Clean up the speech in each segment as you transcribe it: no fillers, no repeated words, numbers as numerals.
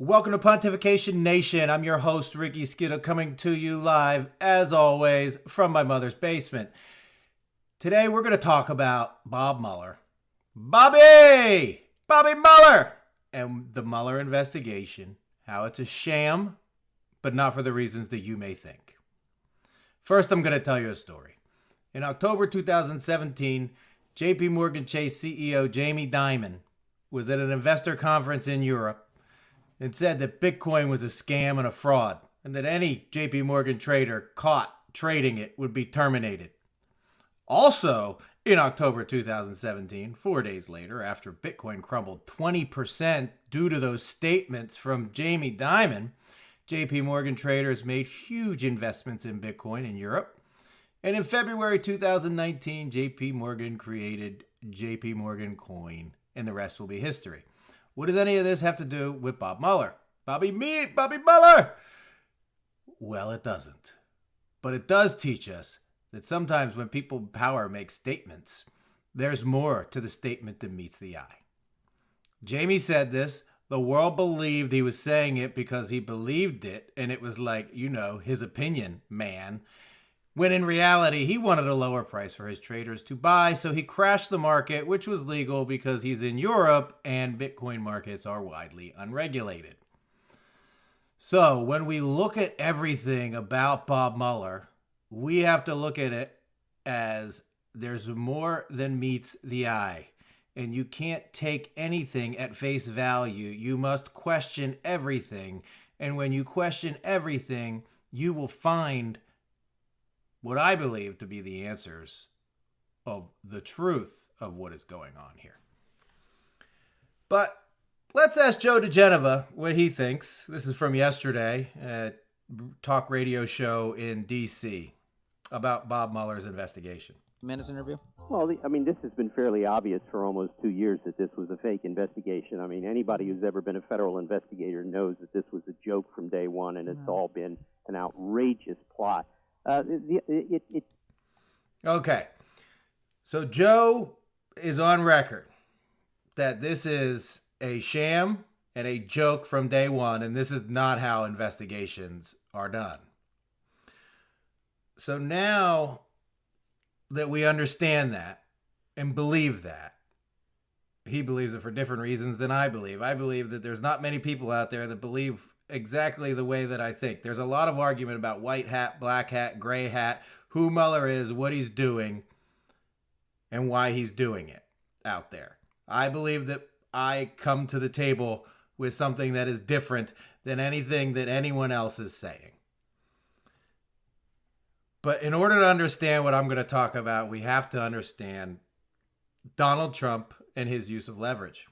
Welcome to Pontification Nation. I'm your host, Ricky Skittle, coming to you live, as always, from my mother's basement. Today, we're going to talk about Bob Mueller. Bobby Mueller! And the Mueller investigation, how it's a sham, but not for the reasons that you may think. First, I'm going to tell you a story. In October 2017, JP Morgan Chase CEO Jamie Dimon was at an investor conference in Europe and said that Bitcoin was a scam and a fraud, and that any JP Morgan trader caught trading it would be terminated. Also, in October 2017, 4 days later, after Bitcoin crumbled 20% due to those statements from Jamie Dimon, JP Morgan traders made huge investments in Bitcoin in Europe. And in February 2019, JP Morgan created JP Morgan Coin, and the rest will be history. What does any of this have to do with Bob Mueller? Bobby Mueller! Well, it doesn't. But it does teach us that sometimes when people in power make statements, there's more to the statement than meets the eye. Jamie said this. The world believed he was saying it because he believed it, and it was like, his opinion, man. When in reality, he wanted a lower price for his traders to buy, so he crashed the market, which was legal because he's in Europe and Bitcoin markets are widely unregulated. So when we look at everything about Bob Mueller, we have to look at it as there's more than meets the eye. And you can't take anything at face value. You must question everything. And when you question everything, you will find what I believe to be the answers of the truth of what is going on here. But let's ask Joe DeGeneva what he thinks. This is from yesterday at talk radio show in D.C. about Bob Mueller's investigation. Minutes interview? Well, this has been fairly obvious for almost 2 years that this was a fake investigation. Anybody who's ever been a federal investigator knows that this was a joke from day one, and it's all been an outrageous plot. Okay. So Joe is on record that this is a sham and a joke from day one, and this is not how investigations are done. So now that we understand that and believe that, he believes it for different reasons than I believe. I believe that there's not many people out there that believe exactly the way that I think. There's a lot of argument about white hat, black hat, gray hat, who Mueller is, what he's doing, and why he's doing it out there. I believe that I come to the table with something that is different than anything that anyone else is saying. But in order to understand what I'm going to talk about, we have to understand Donald Trump and his use of leverage.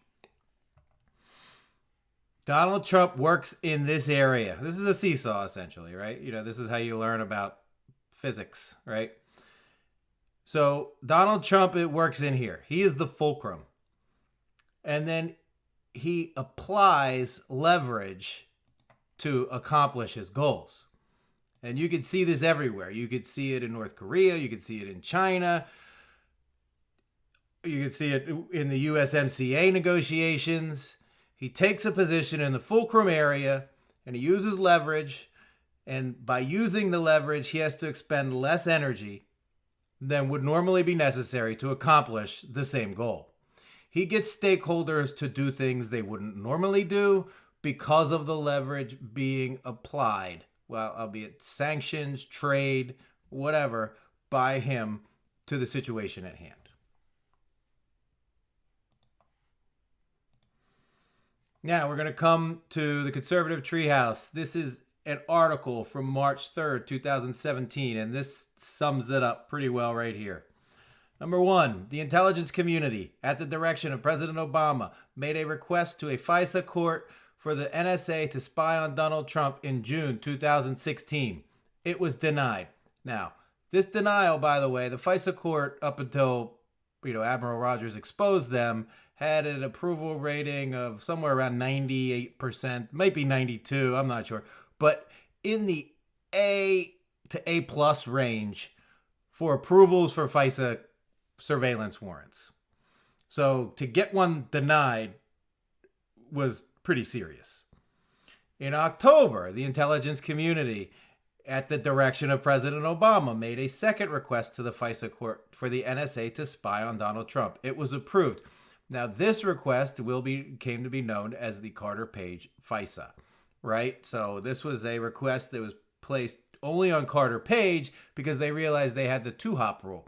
Donald Trump works in this area. This is a seesaw, essentially, right? This is how you learn about physics, right? So Donald Trump, it works in here. He is the fulcrum. And then he applies leverage to accomplish his goals. And you can see this everywhere. You could see it in North Korea. You could see it in China. You could see it in the USMCA negotiations. He takes a position in the fulcrum area and he uses leverage. And by using the leverage, he has to expend less energy than would normally be necessary to accomplish the same goal. He gets stakeholders to do things they wouldn't normally do because of the leverage being applied. Well, albeit sanctions, trade, whatever, by him to the situation at hand. Now, we're going to come to the conservative treehouse. This is an article from March 3rd, 2017, and this sums it up pretty well right here. Number one, the intelligence community, at the direction of President Obama, made a request to a FISA court for the NSA to spy on Donald Trump in June 2016. It was denied. Now, this denial, by the way, the FISA court, up until Admiral Rogers exposed them, had an approval rating of somewhere around 98%, might be 92, I'm not sure, but in the A to A plus range for approvals for FISA surveillance warrants. So to get one denied was pretty serious. In October, the intelligence community, at the direction of President Obama, made a second request to the FISA court for the NSA to spy on Donald Trump. It was approved. Now, this request came to be known as the Carter Page FISA, right? So this was a request that was placed only on Carter Page because they realized they had the two-hop rule.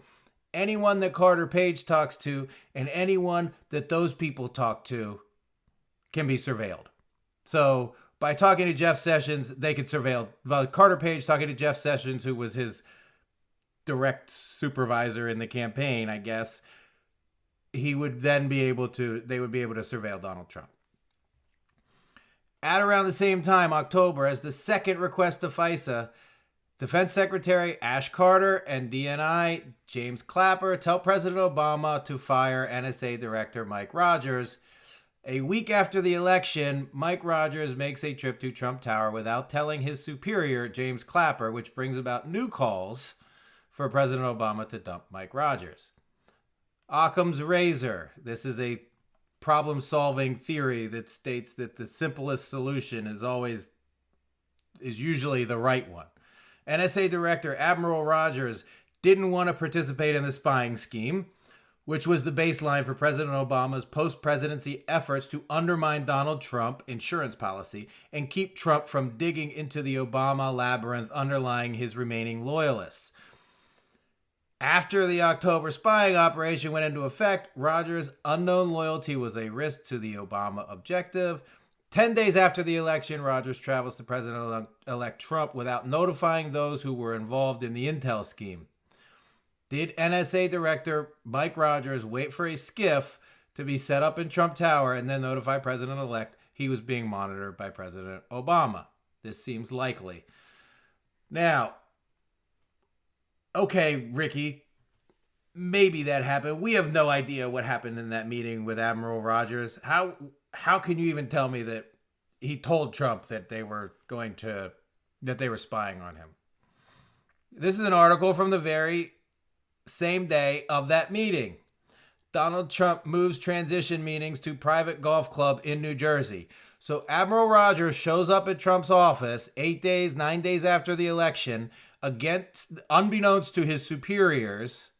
Anyone that Carter Page talks to and anyone that those people talk to can be surveilled. So by talking to Jeff Sessions, they could surveil. Well, Carter Page talking to Jeff Sessions, who was his direct supervisor in the campaign, I guess, they would be able to surveil Donald Trump. At around the same time, October, as the second request to FISA, Defense Secretary Ash Carter and DNI James Clapper tell President Obama to fire NSA Director Mike Rogers. A week after the election, Mike Rogers makes a trip to Trump Tower without telling his superior, James Clapper, which brings about new calls for President Obama to dump Mike Rogers. Occam's razor. This is a problem-solving theory that states that the simplest solution is usually the right one. NSA Director Admiral Rogers didn't want to participate in the spying scheme, which was the baseline for President Obama's post-presidency efforts to undermine Donald Trump insurance policy and keep Trump from digging into the Obama labyrinth underlying his remaining loyalists. After the October spying operation went into effect, Rogers' unknown loyalty was a risk to the Obama objective. 10 days after the election, Rogers travels to President-elect Trump without notifying those who were involved in the intel scheme. Did NSA Director Mike Rogers wait for a skiff to be set up in Trump Tower and then notify President-elect he was being monitored by President Obama? This seems likely. Now, okay, Ricky, maybe that happened. We have no idea what happened in that meeting with Admiral Rogers. How can you even tell me that he told Trump that they were spying on him? This is an article from the very same day of that meeting. Donald Trump moves transition meetings to private golf club in New Jersey. So Admiral Rogers shows up at Trump's office 9 days after the election, unbeknownst to his superiors.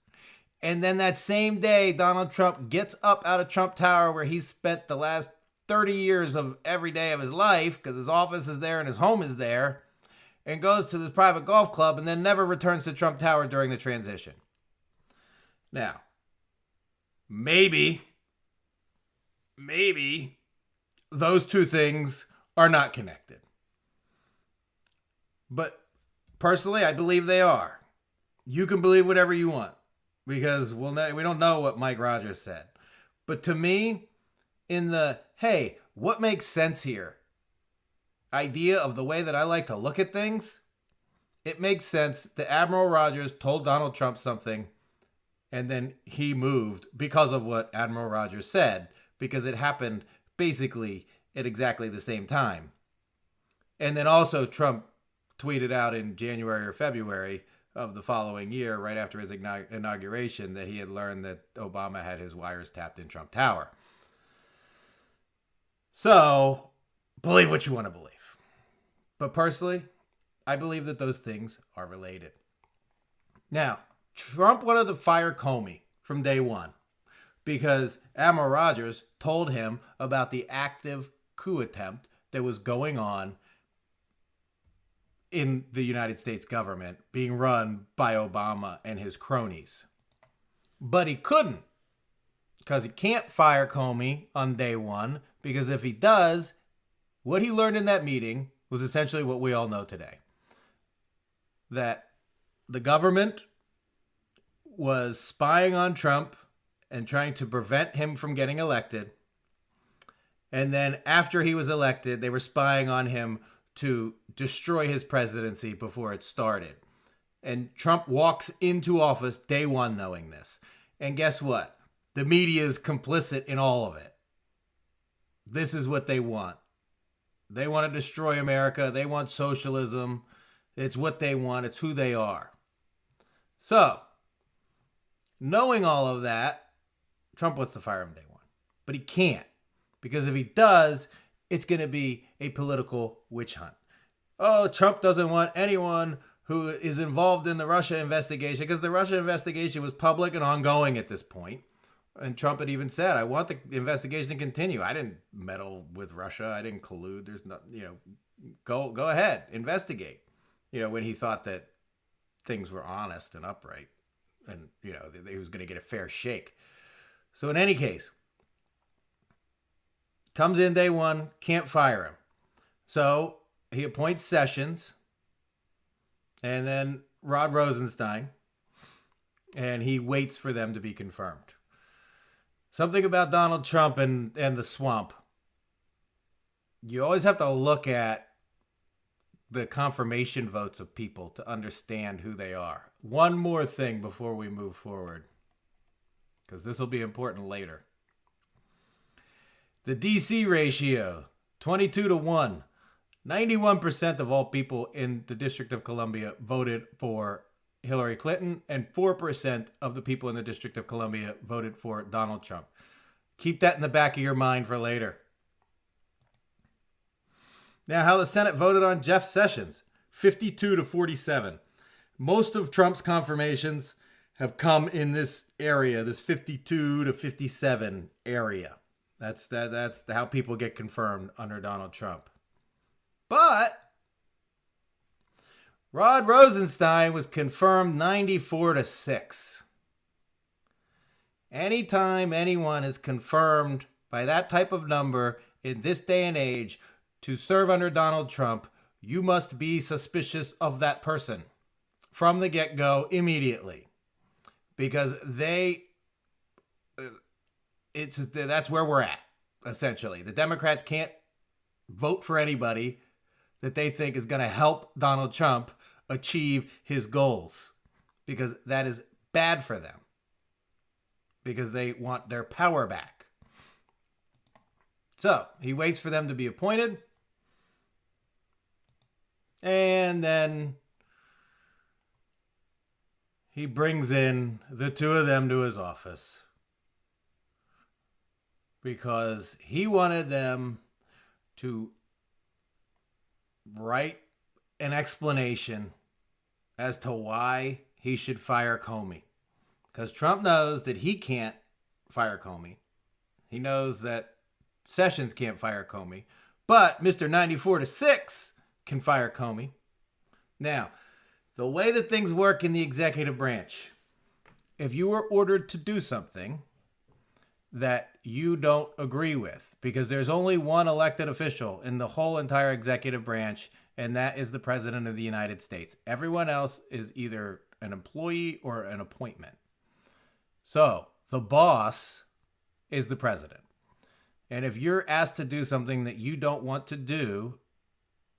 And then that same day, Donald Trump gets up out of Trump Tower, where he spent the last 30 years of every day of his life, because his office is there and his home is there, and goes to this private golf club and then never returns to Trump Tower during the transition. Now, maybe those two things are not connected. But personally, I believe they are. You can believe whatever you want, because we don't know what Mike Rogers said. But to me, in the, hey, what makes sense here idea of the way that I like to look at things, it makes sense that Admiral Rogers told Donald Trump something, and then he moved because of what Admiral Rogers said, because it happened basically at exactly the same time. And then also Trump tweeted out in January or February of the following year, right after his inauguration, that he had learned that Obama had his wires tapped in Trump Tower. So, believe what you want to believe. But personally, I believe that those things are related. Now, Trump wanted to fire Comey from day one because Admiral Rogers told him about the active coup attempt that was going on in the United States government being run by Obama and his cronies. But he couldn't, because he can't fire Comey on day one, because if he does, what he learned in that meeting was essentially what we all know today. That the government was spying on Trump and trying to prevent him from getting elected. And then after he was elected, they were spying on him to destroy his presidency before it started. And Trump walks into office day one knowing this. And guess what? The media is complicit in all of it. This is what they want. They want to destroy America. They want socialism. It's what they want. It's who they are. So, knowing all of that, Trump wants to fire him day one. But he can't. Because if he does, it's going to be a political witch hunt. Oh, Trump doesn't want anyone who is involved in the Russia investigation, because the Russia investigation was public and ongoing at this point. And Trump had even said, I want the investigation to continue. I didn't meddle with Russia. I didn't collude. There's not, go ahead, investigate. When he thought that things were honest and upright and, he was going to get a fair shake. So in any case, comes in day one, can't fire him. So he appoints Sessions and then Rod Rosenstein, and he waits for them to be confirmed. Something about Donald Trump and the swamp. You always have to look at the confirmation votes of people to understand who they are. One more thing before we move forward, because this will be important later. The DC ratio, 22-1. 91% of all people in the District of Columbia voted for Hillary Clinton, and 4% of the people in the District of Columbia voted for Donald Trump. Keep that in the back of your mind for later. Now, how the Senate voted on Jeff Sessions, 52-47. Most of Trump's confirmations have come in this area, this 52-57 area. That's how people get confirmed under Donald Trump. But Rod Rosenstein was confirmed 94-6. Anytime anyone is confirmed by that type of number in this day and age to serve under Donald Trump, you must be suspicious of that person from the get-go immediately. Because that's where we're at, essentially. The Democrats can't vote for anybody that they think is going to help Donald Trump achieve his goals, because that is bad for them, because they want their power back. So he waits for them to be appointed, and then he brings in the two of them to his office because he wanted them to write an explanation as to why he should fire Comey. Because Trump knows that he can't fire Comey. He knows that Sessions can't fire Comey. But Mr. 94-6 can fire Comey. Now, the way that things work in the executive branch, if you were ordered to do something that you don't agree with, because there's only one elected official in the whole entire executive branch, and that is the President of the United States. Everyone else is either an employee or an appointment. So the boss is the president. And if you're asked to do something that you don't want to do,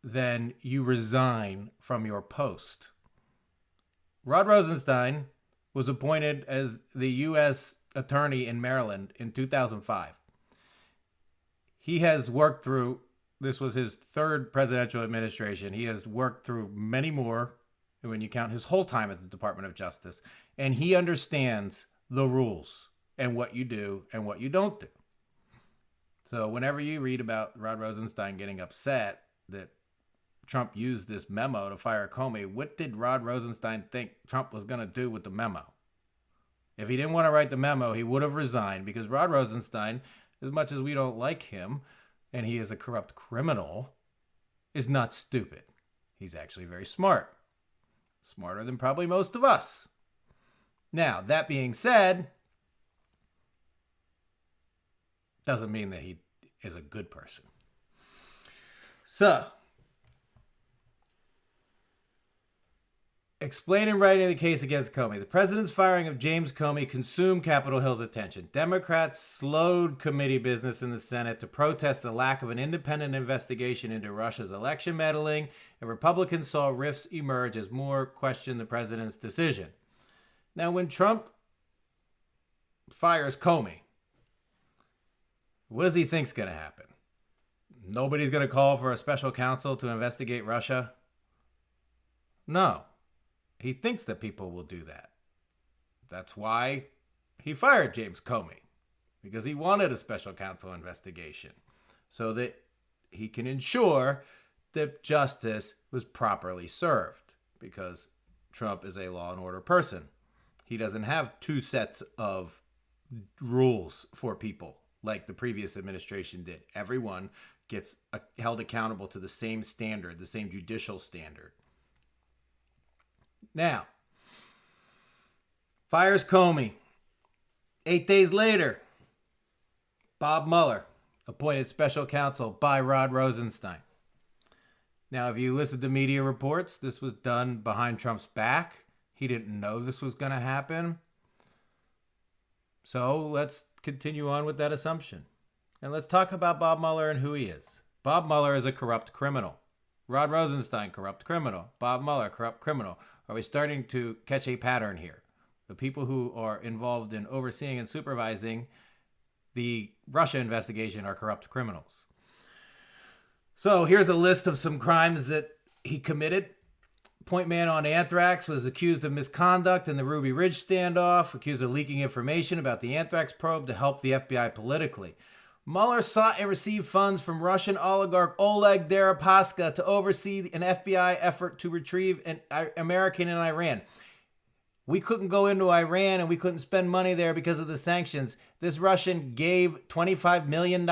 then you resign from your post. Rod Rosenstein was appointed as the U.S. attorney in Maryland in 2005. He has worked through, this was his third presidential administration. He has worked through many more when you count his whole time at the Department of Justice. And he understands the rules and what you do and what you don't do. So whenever you read about Rod Rosenstein getting upset that Trump used this memo to fire Comey, what did Rod Rosenstein think Trump was going to do with the memo? If he didn't want to write the memo, he would have resigned, because Rod Rosenstein, as much as we don't like him, and he is a corrupt criminal, is not stupid. He's actually very smart. Smarter than probably most of us. Now, that being said, doesn't mean that he is a good person. So, explain and writing the case against Comey. The president's firing of James Comey consumed Capitol Hill's attention. Democrats slowed committee business in the Senate to protest the lack of an independent investigation into Russia's election meddling, and Republicans saw rifts emerge as more questioned the president's decision. Now, when Trump fires Comey, what does he think's going to happen? Nobody's going to call for a special counsel to investigate Russia? No. He thinks that people will do that. That's why he fired James Comey, because he wanted a special counsel investigation so that he can ensure that justice was properly served, because Trump is a law and order person. He doesn't have two sets of rules for people like the previous administration did. Everyone gets held accountable to the same standard, the same judicial standard. Now, fires Comey. 8 days later, Bob Mueller appointed special counsel by Rod Rosenstein. Now, if you listen to media reports, this was done behind Trump's back. He didn't know this was going to happen. So let's continue on with that assumption. And let's talk about Bob Mueller and who he is. Bob Mueller is a corrupt criminal. Rod Rosenstein, corrupt criminal. Bob Mueller, corrupt criminal. Are we starting to catch a pattern here? The people who are involved in overseeing and supervising the Russia investigation are corrupt criminals. So here's a list of some crimes that he committed. Point man on anthrax was accused of misconduct in the Ruby Ridge standoff, accused of leaking information about the anthrax probe to help the FBI politically. Mueller sought and received funds from Russian oligarch Oleg Deripaska to oversee an FBI effort to retrieve an American in Iran. We couldn't go into Iran and we couldn't spend money there because of the sanctions. This Russian gave $25 million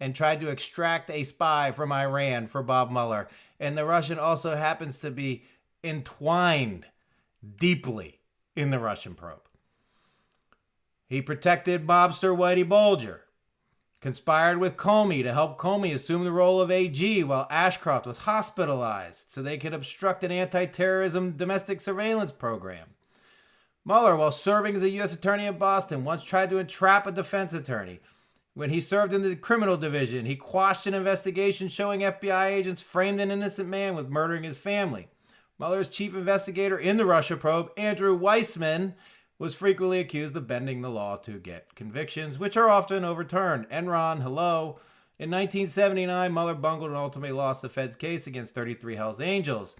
and tried to extract a spy from Iran for Bob Mueller. And the Russian also happens to be entwined deeply in the Russian probe. He protected mobster Whitey Bulger, conspired with Comey to help Comey assume the role of AG while Ashcroft was hospitalized so they could obstruct an anti-terrorism domestic surveillance program. Mueller, while serving as a U.S. attorney in Boston, once tried to entrap a defense attorney. When he served in the criminal division, he quashed an investigation showing FBI agents framed an innocent man with murdering his family. Mueller's chief investigator in the Russia probe, Andrew Weissman, was frequently accused of bending the law to get convictions, which are often overturned. Enron, hello. In 1979, Mueller bungled and ultimately lost the Fed's case against 33 Hells Angels.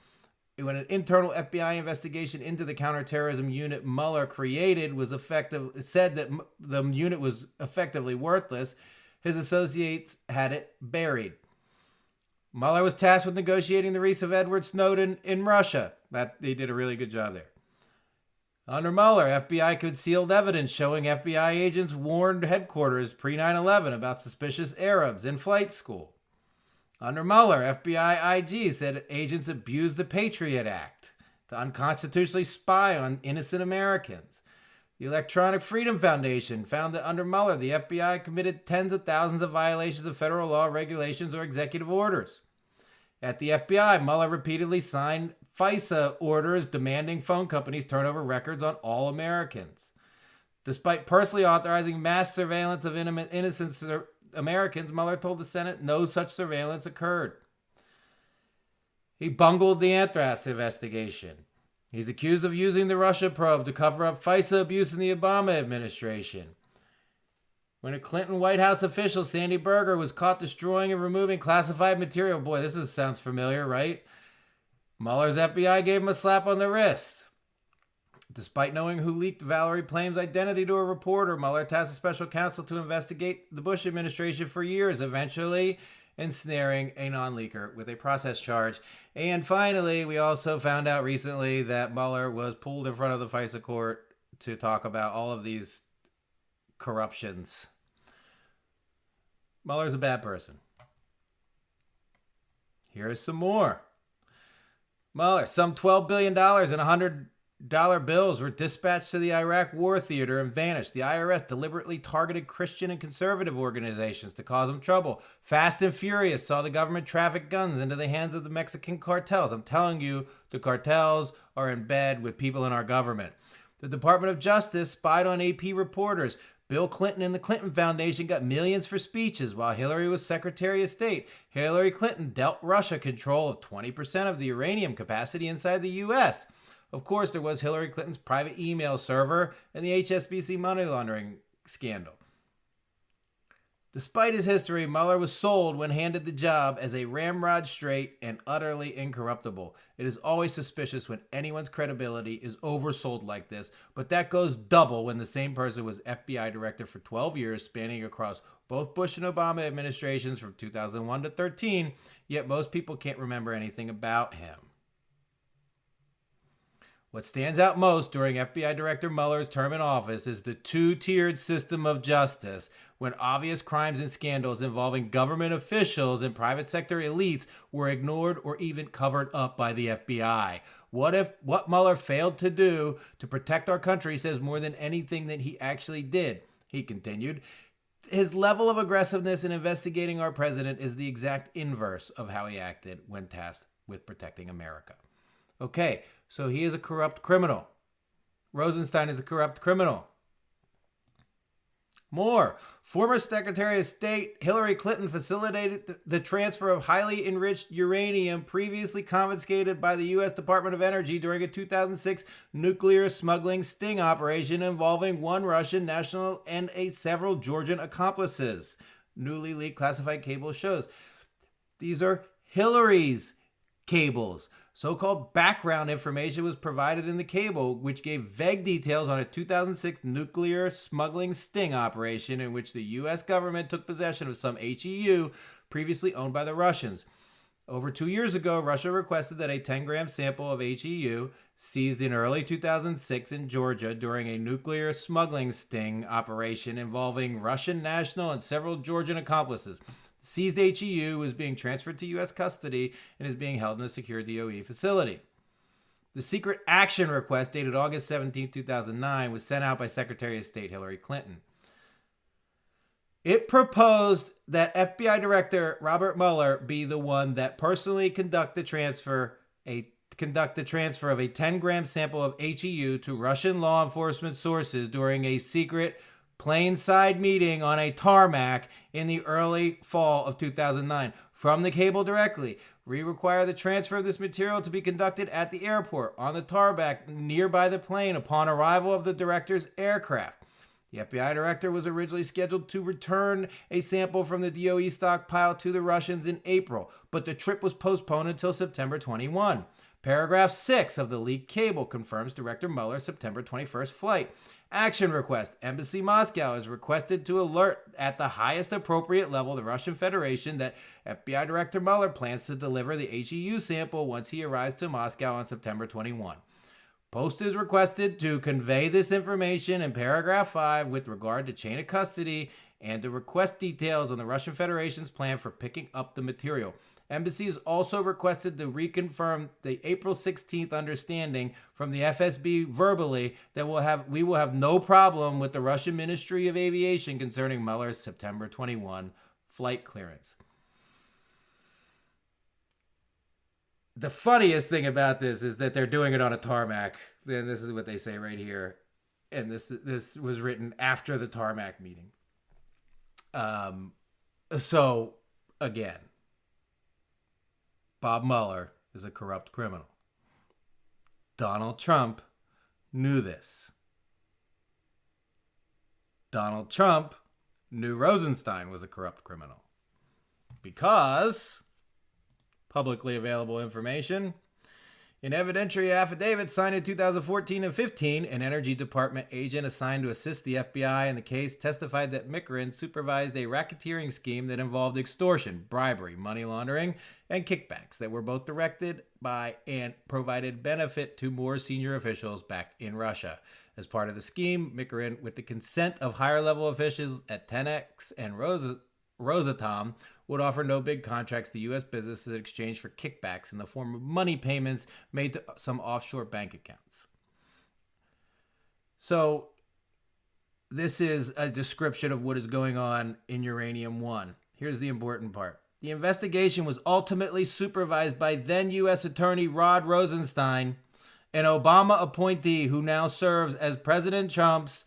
When an internal FBI investigation into the counterterrorism unit Mueller created said that the unit was effectively worthless, his associates had it buried. Mueller was tasked with negotiating the release of Edward Snowden in Russia. He did a really good job there. Under Mueller, FBI concealed evidence showing FBI agents warned headquarters pre-9/11 about suspicious Arabs in flight school. Under Mueller, FBI IG said agents abused the Patriot Act to unconstitutionally spy on innocent Americans. The Electronic Freedom Foundation found that under Mueller, the FBI committed tens of thousands of violations of federal law, regulations, or executive orders. At the FBI, Mueller repeatedly signed FISA orders demanding phone companies turn over records on all Americans. Despite personally authorizing mass surveillance of innocent Americans, Mueller told the Senate no such surveillance occurred. He bungled the anthrax investigation. He's accused of using the Russia probe to cover up FISA abuse in the Obama administration. When a Clinton White House official, Sandy Berger, was caught destroying and removing classified material, boy, sounds familiar, right? Mueller's FBI gave him a slap on the wrist. Despite knowing who leaked Valerie Plame's identity to a reporter, Mueller tasked a special counsel to investigate the Bush administration for years, eventually ensnaring a non-leaker with a process charge. And finally, we also found out recently that Mueller was pulled in front of the FISA court to talk about all of these corruptions. Mueller's a bad person. Here's some more. Mueller, some $12 billion in $100 bills were dispatched to the Iraq war theater and vanished. The IRS deliberately targeted Christian and conservative organizations to cause them trouble. Fast and Furious saw the government traffic guns into the hands of the Mexican cartels. I'm telling you, the cartels are in bed with people in our government. The Department of Justice spied on AP reporters. Bill Clinton and the Clinton Foundation got millions for speeches while Hillary was Secretary of State. Hillary Clinton dealt Russia control of 20% of the uranium capacity inside the U.S. Of course, there was Hillary Clinton's private email server and the HSBC money laundering scandal. Despite his history, Mueller was sold when handed the job as a ramrod straight and utterly incorruptible. It is always suspicious when anyone's credibility is oversold like this, but that goes double when the same person was FBI director for 12 years, spanning across both Bush and Obama administrations from 2001 to 13, yet most people can't remember anything about him. What stands out most during FBI Director Mueller's term in office is the two-tiered system of justice, when obvious crimes and scandals involving government officials and private sector elites were ignored or even covered up by the FBI. What Mueller failed to do to protect our country says more than anything that he actually did, he continued. His level of aggressiveness in investigating our president is the exact inverse of how he acted when tasked with protecting America. Okay, so he is a corrupt criminal. Rosenstein is a corrupt criminal. More. Former Secretary of State Hillary Clinton facilitated the transfer of highly enriched uranium previously confiscated by the U.S. Department of Energy during a 2006 nuclear smuggling sting operation involving one Russian national and several Georgian accomplices. Newly leaked classified cable shows. These are Hillary's cables. So-called background information was provided in the cable, which gave vague details on a 2006 nuclear smuggling sting operation in which the U.S. government took possession of some HEU previously owned by the Russians. Over 2 years ago, Russia requested that a 10-gram sample of HEU seized in early 2006 in Georgia during a nuclear smuggling sting operation involving Russian national and several Georgian accomplices. Seized HEU is being transferred to U.S. custody and is being held in a secure DOE facility. The secret action request dated August 17, 2009 was sent out by Secretary of State Hillary Clinton. It proposed that FBI Director Robert Mueller be the one that personally conduct the transfer of a 10-gram sample of HEU to Russian law enforcement sources during a secret plain-side meeting on a tarmac in the early fall of 2009. From the cable directly, we require the transfer of this material to be conducted at the airport on the tarmac nearby the plane upon arrival of the director's aircraft. The FBI director was originally scheduled to return a sample from the DOE stockpile to the Russians in April, but the trip was postponed until September 21. Paragraph 6 of the leaked cable confirms Director Mueller's September 21st flight. Action request. Embassy Moscow is requested to alert at the highest appropriate level the Russian Federation that FBI Director Mueller plans to deliver the HEU sample once he arrives to Moscow on September 21. Post is requested to convey this information in paragraph 5 with regard to chain of custody and to request details on the Russian Federation's plan for picking up the material. Embassy is also requested to reconfirm the April 16th understanding from the FSB verbally that we will have no problem with the Russian Ministry of Aviation concerning Mueller's September 21 flight clearance. The funniest thing about this is that they're doing it on a tarmac. And this is what they say right here. And this was written after the tarmac meeting. So, again, Bob Mueller is a corrupt criminal. Donald Trump knew this. Donald Trump knew Rosenstein was a corrupt criminal. Because, publicly available information, in evidentiary affidavits signed in 2014 and 15, an Energy Department agent assigned to assist the FBI in the case testified that Mikerin supervised a racketeering scheme that involved extortion, bribery, money laundering, and kickbacks that were both directed by and provided benefit to more senior officials back in Russia. As part of the scheme, Mikerin, with the consent of higher-level officials at Tenex and Rosatom, would offer no big contracts to U.S. businesses in exchange for kickbacks in the form of money payments made to some offshore bank accounts. So this is a description of what is going on in Uranium One. Here's the important part. The investigation was ultimately supervised by then U.S. Attorney Rod Rosenstein, an Obama appointee who now serves as President Trump's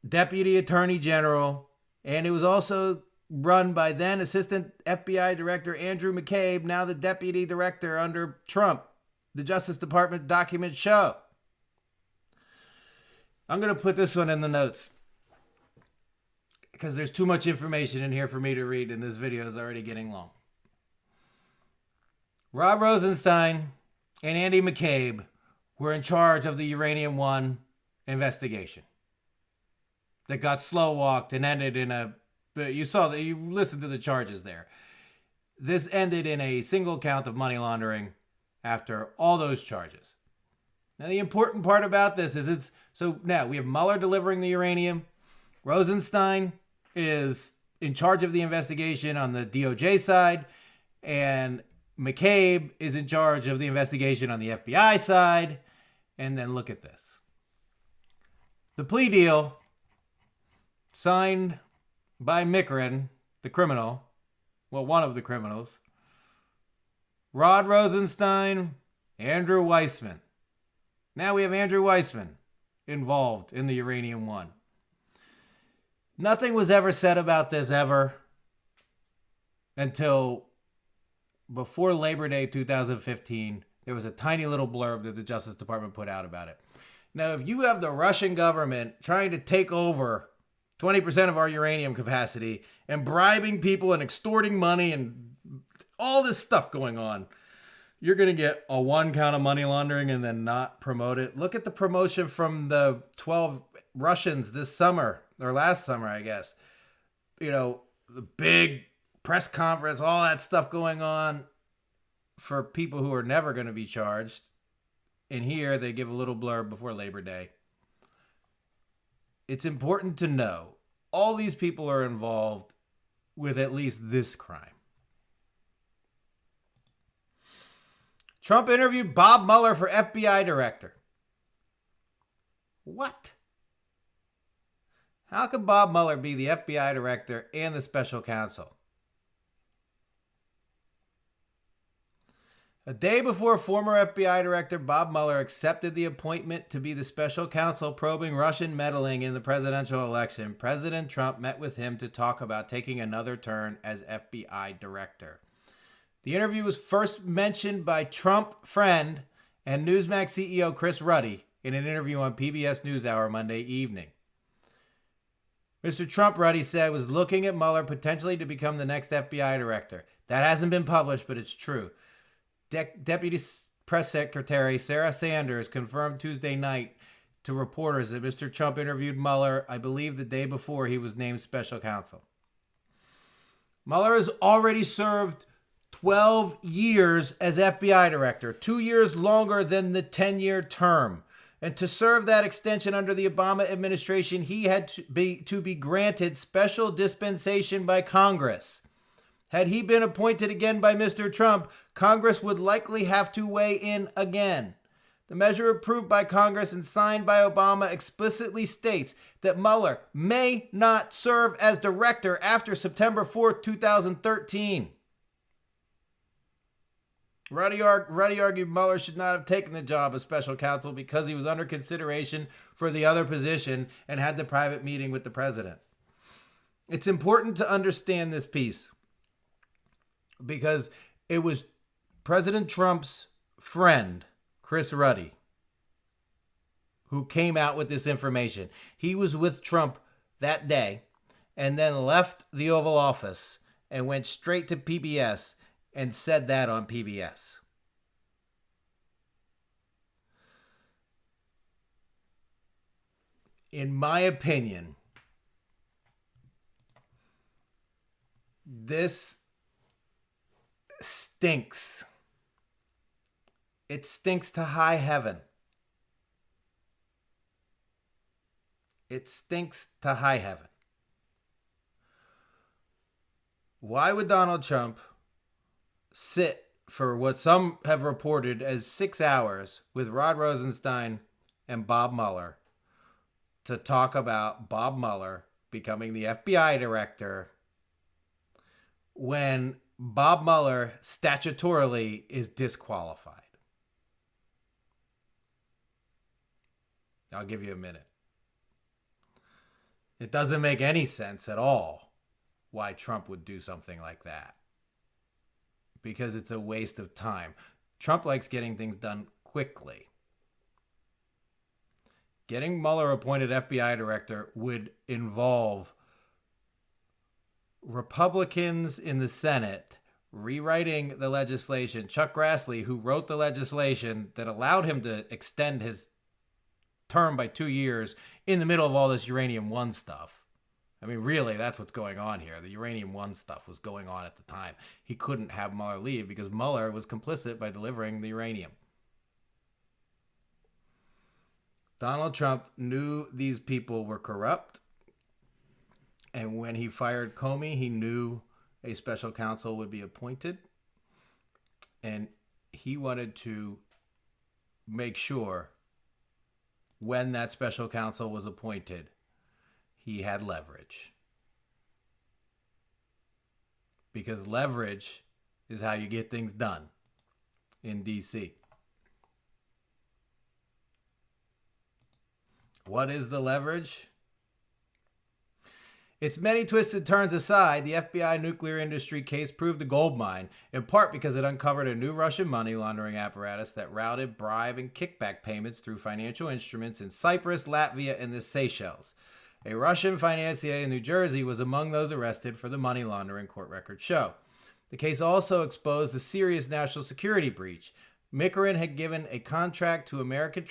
Deputy Attorney General, and it was also run by then Assistant FBI Director Andrew McCabe, now the Deputy Director under Trump. The Justice Department documents show. I'm going to put this one in the notes. because there's too much information in here for me to read, and this video is already getting long. Rod Rosenstein and Andy McCabe were in charge of the Uranium One investigation that got slow walked and ended in a. You saw that, you listened to the charges there. This ended in a single count of money laundering after all those charges. Now, the important part about this is so now we have Mueller delivering the uranium. Rosenstein is in charge of the investigation on the DOJ side, and McCabe is in charge of the investigation on the FBI side. And then look at this. The plea deal signed by Mikrin, the criminal, well, one of the criminals, Rod Rosenstein, Andrew Weissman. Now we have Andrew Weissman involved in the Uranium One. Nothing was ever said about this ever until before Labor Day 2015. There was a tiny little blurb that the Justice Department put out about it. Now, if you have the Russian government trying to take over 20% of our uranium capacity and bribing people and extorting money and all this stuff going on, you're going to get a one count of money laundering and then not promote it. Look at the promotion from the 12 Russians this summer, or last summer, I guess. You know, the big press conference, all that stuff going on for people who are never going to be charged. And here they give a little blurb before Labor Day. It's important to know all these people are involved with at least this crime. Trump interviewed Bob Mueller for FBI director. What? How could Bob Mueller be the FBI director and the special counsel? A day before former FBI Director Bob Mueller accepted the appointment to be the special counsel probing Russian meddling in the presidential election, President Trump met with him to talk about taking another turn as FBI director. The interview was first mentioned by Trump friend and Newsmax CEO Chris Ruddy in an interview on PBS NewsHour Monday evening. Mr. Trump, Ruddy said, was looking at Mueller potentially to become the next FBI director. That hasn't been published, but it's true. Deputy Press Secretary Sarah Sanders confirmed Tuesday night to reporters that Mr. Trump interviewed Mueller, I believe, the day before he was named special counsel. Mueller has already served 12 years as FBI director, 2 years longer than the 10-year term. And to serve that extension under the Obama administration, he had to be granted special dispensation by Congress. Had he been appointed again by Mr. Trump, Congress would likely have to weigh in again. The measure approved by Congress and signed by Obama explicitly states that Mueller may not serve as director after September 4th, 2013. Ruddy argued Mueller should not have taken the job of special counsel because he was under consideration for the other position and had the private meeting with the president. It's important to understand this piece because it was President Trump's friend, Chris Ruddy, who came out with this information. He was with Trump that day and then left the Oval Office and went straight to PBS and said that on PBS. In my opinion, this stinks. It stinks to high heaven. It stinks to high heaven. Why would Donald Trump sit for what some have reported as 6 hours with Rod Rosenstein and Bob Mueller to talk about Bob Mueller becoming the FBI director when Bob Mueller statutorily is disqualified? I'll give you a minute. It doesn't make any sense at all why Trump would do something like that, because it's a waste of time. Trump likes getting things done quickly. Getting Mueller appointed FBI director would involve Republicans in the Senate rewriting the legislation. Chuck Grassley, who wrote the legislation that allowed him to extend his term by 2 years in the middle of all this Uranium One stuff. I mean, really, that's what's going on here. The Uranium One stuff was going on at the time. He couldn't have Mueller leave because Mueller was complicit by delivering the uranium. Donald Trump knew these people were corrupt. And when he fired Comey, he knew a special counsel would be appointed. And he wanted to make sure when that special counsel was appointed, he had leverage. Because leverage is how you get things done in D.C. What is the leverage? Its many twisted turns aside, the FBI nuclear industry case proved a goldmine, in part because it uncovered a new Russian money laundering apparatus that routed bribe and kickback payments through financial instruments in Cyprus, Latvia, and the Seychelles. A Russian financier in New Jersey was among those arrested for the money laundering, court records show. The case also exposed a serious national security breach. Micrin had given a contract to American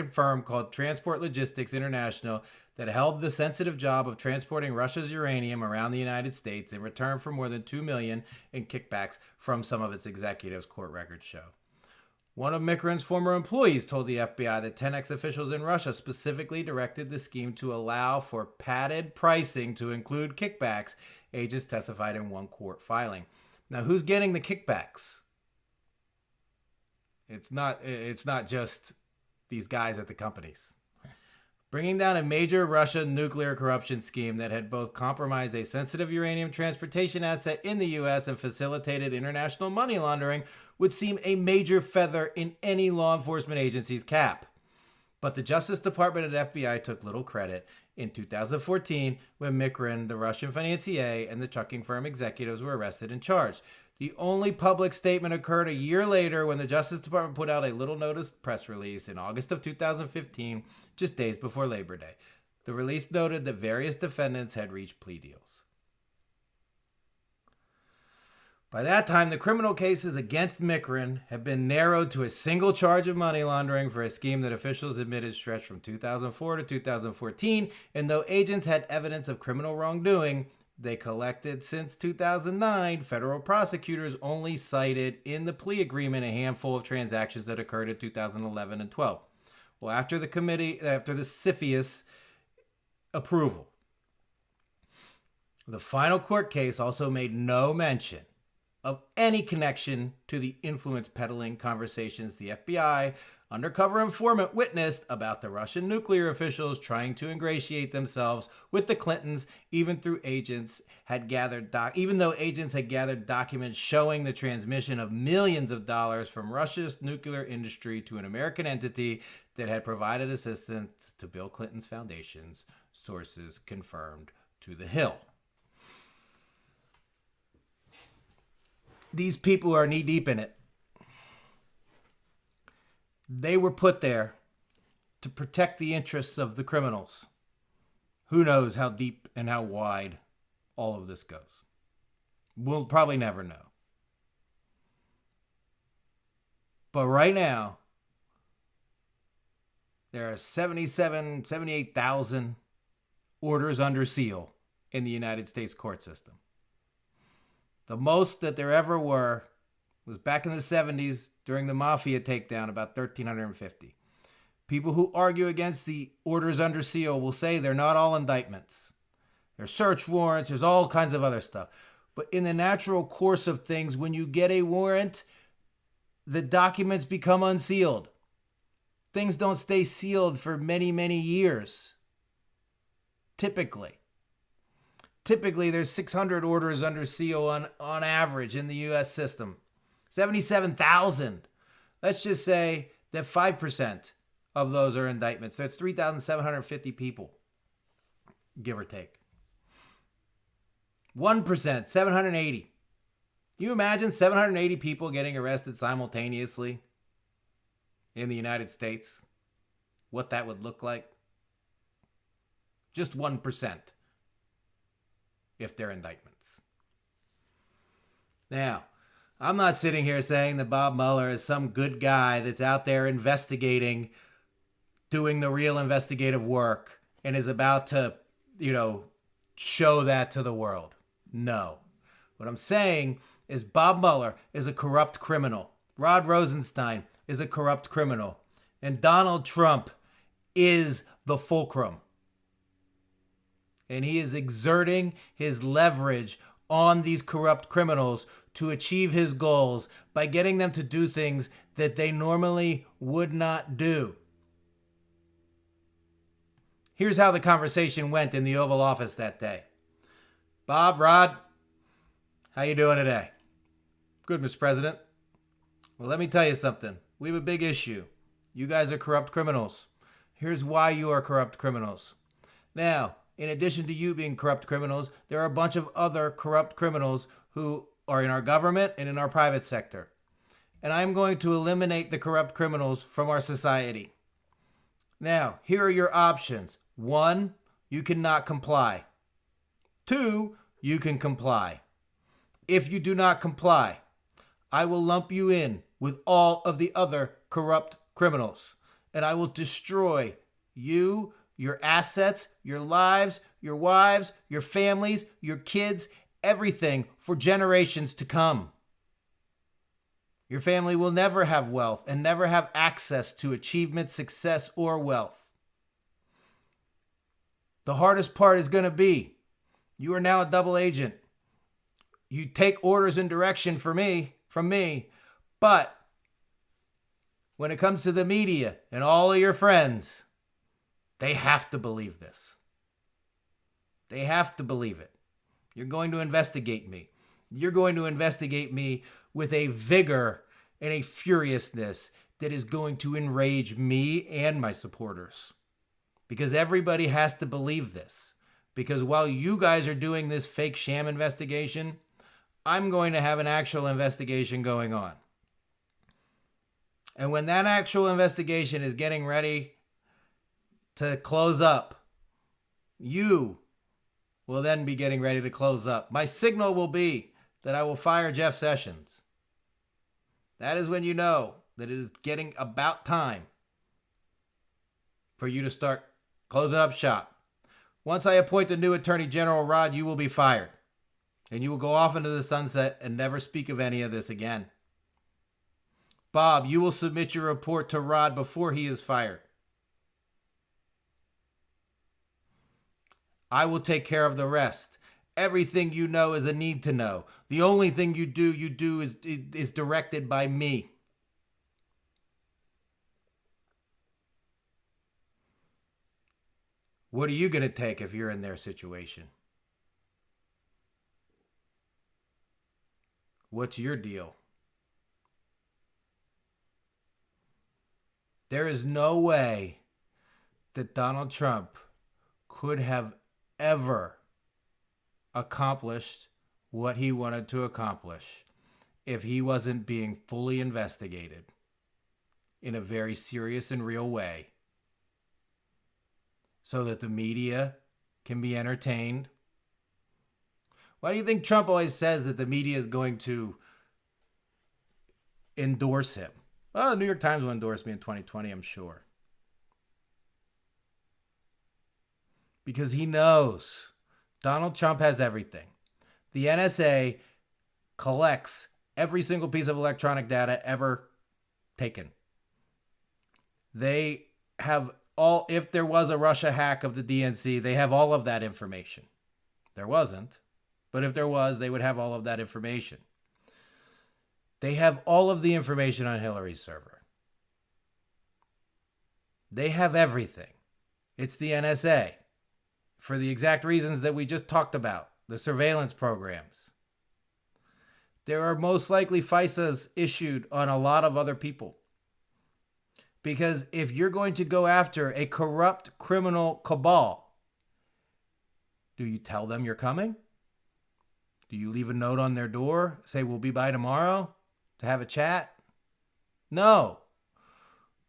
firm called Transport Logistics International that held the sensitive job of transporting Russia's uranium around the United States in return for more than $2 million in kickbacks from some of its executives, court records show. One of Micrin's former employees told the FBI that 10X officials in Russia specifically directed the scheme to allow for padded pricing to include kickbacks, agents testified in one court filing. Now, who's getting the kickbacks? It's not just these guys at the companies. Bringing down a major Russian nuclear corruption scheme that had both compromised a sensitive uranium transportation asset in the U.S. and facilitated international money laundering would seem a major feather in any law enforcement agency's cap. But the Justice Department and FBI took little credit in 2014 when Micrin, the Russian financier, and the trucking firm executives were arrested and charged. The only public statement occurred a year later when the Justice Department put out a little notice press release in August of 2015, just days before Labor Day. The release noted that various defendants had reached plea deals. By that time, the criminal cases against Micrin had been narrowed to a single charge of money laundering for a scheme that officials admitted stretched from 2004 to 2014, and though agents had evidence of criminal wrongdoing, they collected since 2009. Federal prosecutors only cited in the plea agreement a handful of transactions that occurred in 2011 and 12. Well, after the CFIUS approval, the final court case also made no mention of any connection to the influence peddling conversations the FBI undercover informant witnessed about the Russian nuclear officials trying to ingratiate themselves with the Clintons, even though agents had gathered documents showing the transmission of millions of dollars from Russia's nuclear industry to an American entity that had provided assistance to Bill Clinton's foundations, sources confirmed to The Hill. These people are knee-deep in it. They were put there to protect the interests of the criminals. Who knows how deep and how wide all of this goes? We'll probably never know. But right now, there are 78,000 orders under seal in the United States court system. The most that there ever were was back in the 70s during the Mafia takedown, about 1,350. People who argue against the orders under seal will say they're not all indictments. There's search warrants, there's all kinds of other stuff. But in the natural course of things, when you get a warrant, the documents become unsealed. Things don't stay sealed for many, many years. Typically, there's 600 orders under seal on average in the U.S. system. 77,000. Let's just say that 5% of those are indictments. So it's 3,750 people, give or take. 1%, 780. Can you imagine 780 people getting arrested simultaneously in the United States? What that would look like? Just 1%. if they're indictments. Now, I'm not sitting here saying that Bob Mueller is some good guy that's out there investigating, doing the real investigative work, and is about to, show that to the world. No. What I'm saying is Bob Mueller is a corrupt criminal. Rod Rosenstein is a corrupt criminal. And Donald Trump is the fulcrum. And he is exerting his leverage on these corrupt criminals to achieve his goals by getting them to do things that they normally would not do. Here's how the conversation went in the Oval Office that day. Bob, Rod, how you doing today? Good, Mr. President. Well, let me tell you something. We have a big issue. You guys are corrupt criminals. Here's why you are corrupt criminals. Now, in addition to you being corrupt criminals, there are a bunch of other corrupt criminals who are in our government and in our private sector. And I'm going to eliminate the corrupt criminals from our society. Now, here are your options. 1, you cannot comply. 2, you can comply. If you do not comply, I will lump you in with all of the other corrupt criminals, and I will destroy you, your assets, your lives, your wives, your families, your kids, everything for generations to come. Your family will never have wealth and never have access to achievement, success, or wealth. The hardest part is going to be, you are now a double agent. You take orders and direction from me, but when it comes to the media and all of your friends, they have to believe this. They have to believe it. You're going to investigate me. You're going to investigate me with a vigor and a furiousness that is going to enrage me and my supporters. Because everybody has to believe this. Because while you guys are doing this fake sham investigation, I'm going to have an actual investigation going on. And when that actual investigation is getting ready to close up, you will then be getting ready to close up. My signal will be that I will fire Jeff Sessions. That is when you know that it is getting about time for you to start closing up shop. Once I appoint the new Attorney General, Rod, you will be fired. And you will go off into the sunset and never speak of any of this again. Bob, you will submit your report to Rod before he is fired. I will take care of the rest. Everything you know is a need to know. The only thing you do is directed by me. What are you going to take if you're in their situation? What's your deal? There is no way that Donald Trump could have ever accomplished what he wanted to accomplish if he wasn't being fully investigated in a very serious and real way so that the media can be entertained. Why do you think Trump always says that the media is going to endorse him? Well, the New York Times will endorse me in 2020, I'm sure. Because he knows Donald Trump has everything. The NSA collects every single piece of electronic data ever taken. They have all, if there was a Russia hack of the DNC, they have all of that information. There wasn't, but if there was, they would have all of that information. They have all of the information on Hillary's server. They have everything. It's the NSA. For the exact reasons that we just talked about, the surveillance programs. There are most likely FISAs issued on a lot of other people. Because if you're going to go after a corrupt criminal cabal, do you tell them you're coming? Do you leave a note on their door, say we'll be by tomorrow to have a chat? No.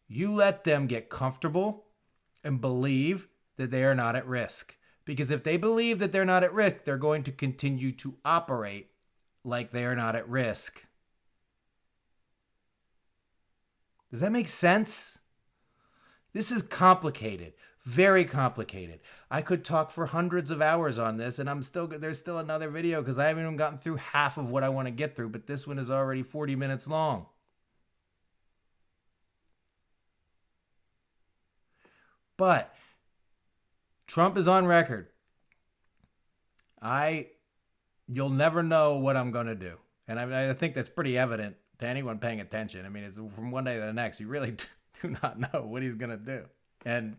You let them get comfortable and believe that they are not at risk. Because if they believe that they're not at risk, they're going to continue to operate like they are not at risk. Does that make sense? This is complicated, very complicated. I could talk for hundreds of hours on this, and there's still another video because I haven't even gotten through half of what I want to get through, but this one is already 40 minutes long. But Trump is on record. You'll never know what I'm going to do. And I think that's pretty evident to anyone paying attention. I mean, it's from one day to the next. You really do not know what he's going to do. And,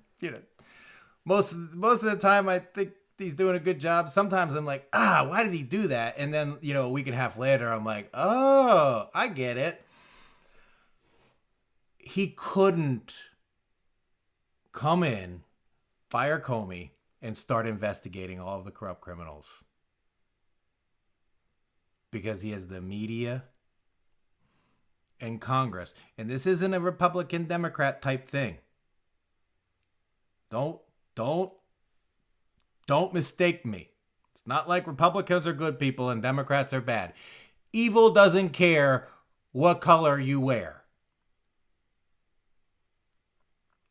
most of the time I think he's doing a good job. Sometimes I'm like, why did he do that? And then, a week and a half later, I'm like, oh, I get it. He couldn't come in, fire Comey, and start investigating all of the corrupt criminals. Because he has the media and Congress. And this isn't a Republican Democrat type thing. Don't mistake me. It's not like Republicans are good people and Democrats are bad. Evil doesn't care what color you wear.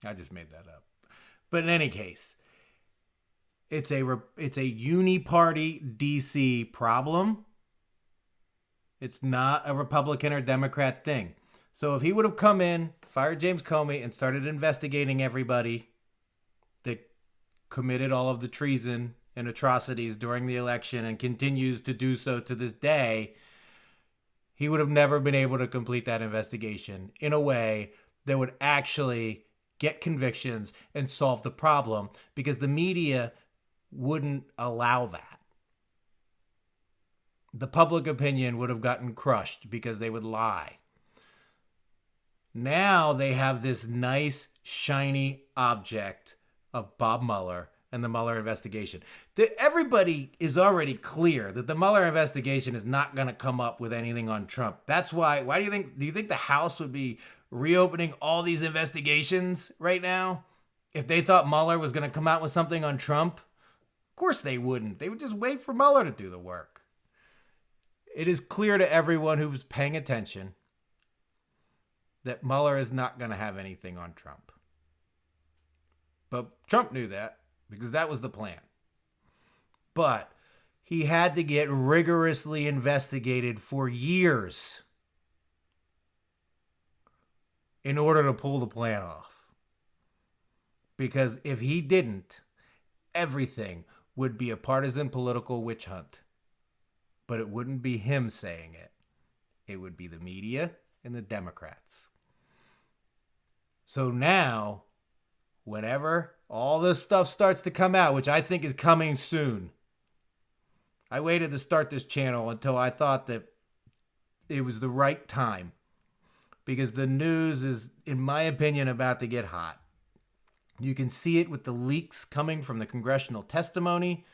I just made that up. But in any case, it's a uniparty DC problem. It's not a Republican or Democrat thing. So if he would have come in, fired James Comey, and started investigating everybody that committed all of the treason and atrocities during the election and continues to do so to this day, he would have never been able to complete that investigation in a way that would actually get convictions and solve the problem, because the media wouldn't allow that. The public opinion would have gotten crushed because they would lie. Now they have this nice, shiny object of Bob Mueller and the Mueller investigation. Everybody is already clear that the Mueller investigation is not going to come up with anything on Trump. That's why do you think the House would be reopening all these investigations right now if they thought Mueller was going to come out with something on Trump? Of course they wouldn't. They would just wait for Mueller to do the work. It is clear to everyone who's paying attention that Mueller is not going to have anything on Trump. But Trump knew that because that was the plan. But he had to get rigorously investigated for years in order to pull the plan off. Because if he didn't, everything would be a partisan political witch hunt. But it wouldn't be him saying it. It would be the media and the Democrats. So now, whenever all this stuff starts to come out, which I think is coming soon, I waited to start this channel until I thought that it was the right time. Because the news is, in my opinion, about to get hot. You can see it with the leaks coming from the congressional testimony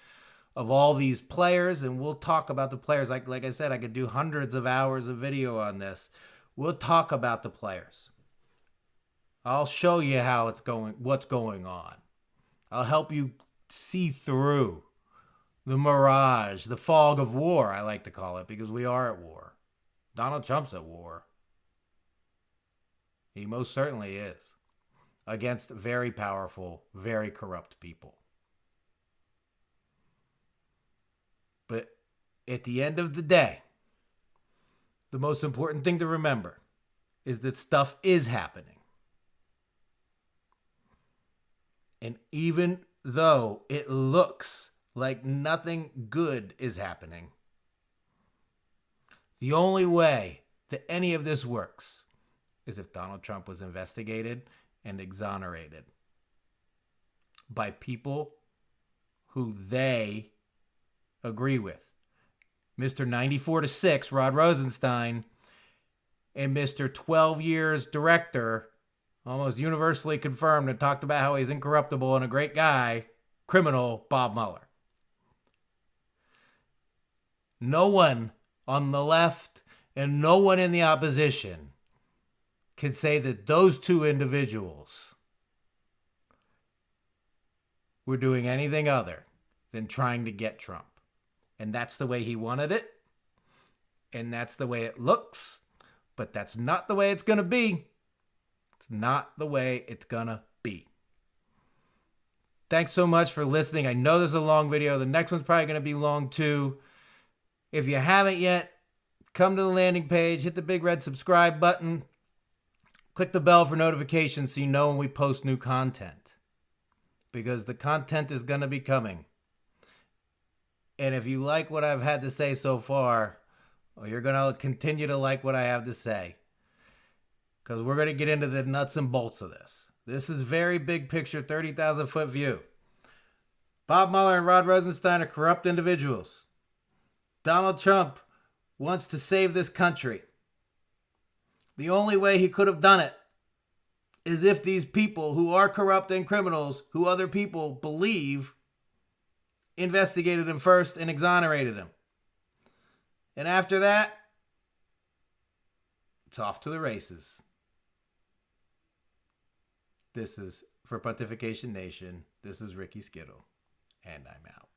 of all these players, and we'll talk about the players. Like I said, I could do hundreds of hours of video on this. We'll talk about the players. I'll show you how it's going, what's going on. I'll help you see through the mirage, the fog of war, I like to call it, because we are at war. Donald Trump's at war. He most certainly is. Against very powerful, very corrupt people. But at the end of the day, the most important thing to remember is that stuff is happening. And even though it looks like nothing good is happening, the only way that any of this works is if Donald Trump was investigated and exonerated by people who they agree with. Mr. 94-6, Rod Rosenstein, and Mr. 12 years director, almost universally confirmed and talked about how he's incorruptible and a great guy, criminal Bob Mueller. No one on the left and no one in the opposition can say that those two individuals were doing anything other than trying to get Trump. And that's the way he wanted it. And that's the way it looks. But that's not the way it's going to be. It's not the way it's going to be. Thanks so much for listening. I know this is a long video. The next one's probably going to be long too. If you haven't yet, come to the landing page, hit the big red subscribe button, click the bell for notifications so you know when we post new content. Because the content is going to be coming. And if you like what I've had to say so far, well, you're going to continue to like what I have to say. Because we're going to get into the nuts and bolts of this. This is very big picture, 30,000 foot view. Bob Mueller and Rod Rosenstein are corrupt individuals. Donald Trump wants to save this country. The only way he could have done it is if these people who are corrupt and criminals, who other people believe, investigated him first and exonerated him. And after that, it's off to the races. This is for Pontification Nation. This is Ricky Skittle, and I'm out.